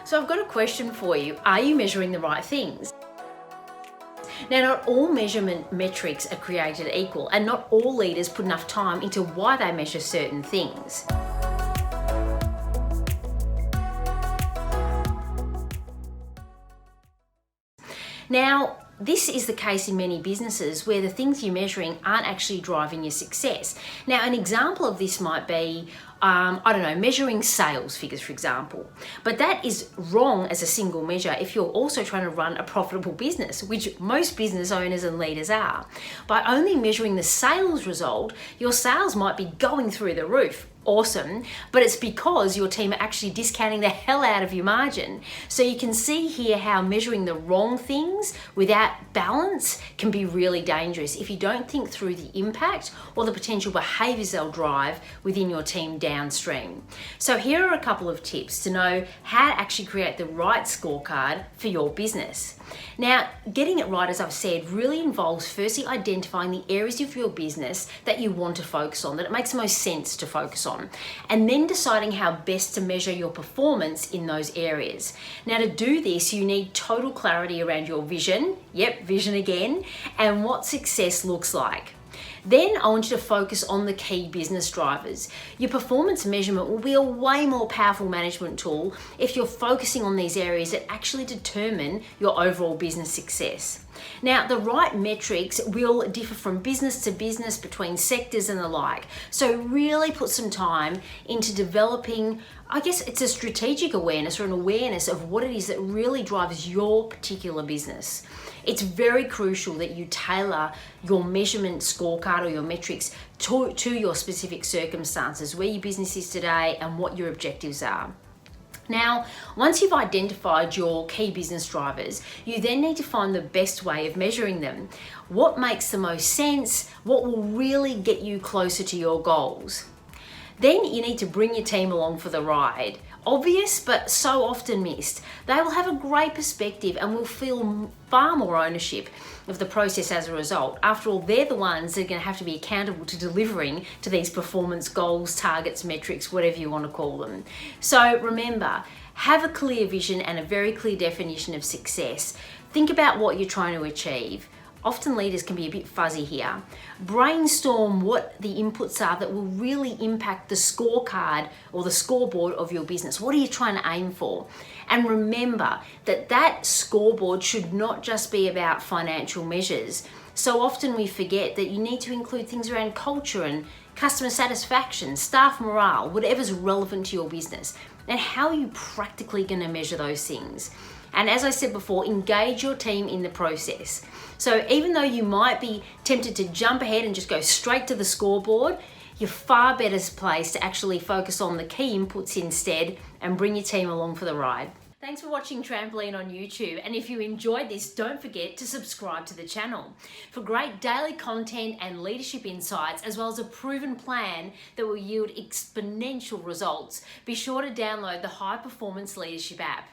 So I've got a question for you. Are you measuring the right things? Now, not all measurement metrics are created equal, and not all leaders put enough time into why they measure certain things. Now, this is the case in many businesses where the things you're measuring aren't actually driving your success. Now, an example of this might be, measuring sales figures, for example. But that is wrong as a single measure if you're also trying to run a profitable business, which most business owners and leaders are. By only measuring the sales result, your sales might be going through the roof. Awesome, but it's because your team are actually discounting the hell out of your margin. So you can see here how measuring the wrong things without balance can be really dangerous if you don't think through the impact or the potential behaviors they'll drive within your team downstream. So here are a couple of tips to know how to actually create the right scorecard for your business. Now, getting it right, as I've said, really involves firstly identifying the areas of your business that you want to focus on, that it makes the most sense to focus on, and then deciding how best to measure your performance in those areas. Now, to do this, you need total clarity around your vision, vision again, and what success looks like. Then I want you to focus on the key business drivers. Your performance measurement will be a way more powerful management tool if you're focusing on these areas that actually determine your overall business success. Now, the right metrics will differ from business to business, between sectors and the like. So really put some time into developing, I guess it's a strategic awareness or an awareness of what it is that really drives your particular business. It's very crucial that you tailor your measurement scorecard or your metrics to your specific circumstances, where your business is today and what your objectives are. Now, once you've identified your key business drivers, you then need to find the best way of measuring them. What makes the most sense? What will really get you closer to your goals? Then you need to bring your team along for the ride. Obvious, but so often missed. They will have a great perspective and will feel far more ownership of the process as a result. After all, they're the ones that are going to have to be accountable to delivering to these performance goals, targets, metrics, whatever you want to call them. So remember, have a clear vision and a very clear definition of success. Think about what you're trying to achieve. Often leaders can be a bit fuzzy here. Brainstorm what the inputs are that will really impact the scorecard or the scoreboard of your business. What are you trying to aim for? And remember that that scoreboard should not just be about financial measures. So often we forget that you need to include things around culture and customer satisfaction, staff morale, whatever's relevant to your business. And how are you practically going to measure those things? And as I said before, engage your team in the process. So even though you might be tempted to jump ahead and just go straight to the scoreboard, you're far better placed to actually focus on the key inputs instead and bring your team along for the ride. Thanks for watching Trampoline on YouTube, and if you enjoyed this, don't forget to subscribe to the channel. For great daily content and leadership insights, as well as a proven plan that will yield exponential results, be sure to download the High Performance Leadership app.